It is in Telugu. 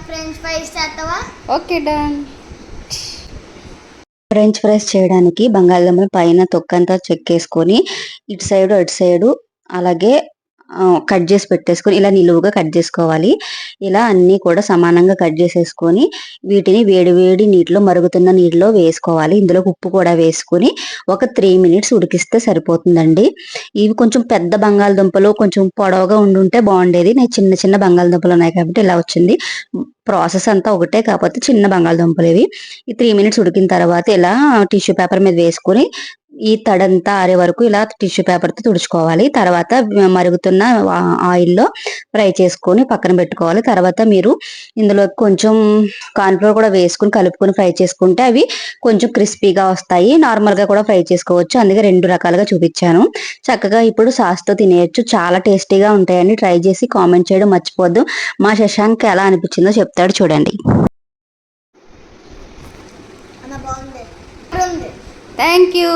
ఫ్రెంచ్ ఫ్రైస్ చేస్తావా? Okay done. ఫ్రెంచ్ ఫ్రైస్ చేయడానికి బంగాళదుంపలు పైన తొక్కంతా చెక్కేసుకొని ఇటు సైడు అటు సైడు అలాగే కట్ చేసి పెట్టేసుకొని ఇలా నిలువుగా కట్ చేసుకోవాలి. ఇలా అన్నీ కూడా సమానంగా కట్ చేసేసుకొని వీటిని వేడి వేడి నీటిలో మరుగుతున్న నీటిలో వేసుకోవాలి. ఇందులో ఉప్పు కూడా వేసుకొని ఒక 3 మినిట్స్ ఉడికిస్తే సరిపోతుందండి. ఇవి కొంచెం పెద్ద బంగాళదుంపలు కొంచెం పొడవుగా ఉండుంటే బాగుండేది. నేను చిన్న చిన్న బంగాళదుంపలు ఉన్నాయి కాబట్టి ఇలా వచ్చింది. ప్రాసెస్ అంతా ఒకటే కాకపోతే చిన్న బంగాళదుంపలు ఇవి. ఈ 3 మినిట్స్ ఉడికిన తర్వాత ఇలా టిష్యూ పేపర్ మీద వేసుకొని ఈ తడంతా ఆరే వరకు ఇలా టిష్యూ పేపర్ తో తుడుచుకోవాలి. తర్వాత మరుగుతున్న ఆయిల్లో ఫ్రై చేసుకొని పక్కన పెట్టుకోవాలి. తర్వాత మీరు ఇందులో కొంచెం కార్న్‌ఫ్లోర్ కూడా వేసుకుని కలుపుకొని ఫ్రై చేసుకుంటే అవి కొంచెం క్రిస్పీగా వస్తాయి. నార్మల్ గా కూడా ఫ్రై చేసుకోవచ్చు. అందుకే 2 రకాలుగా చూపించాను. చక్కగా ఇప్పుడు సాస్ తో తినేయొచ్చు. చాలా టేస్టీగా ఉంటాయండి. ట్రై చేసి కామెంట్ చేయడం మర్చిపోద్దు. మా శశాంక్ ఎలా అనిపించిందో చెప్తాడు చూడండి. అన్న బాగుంది. Thank you.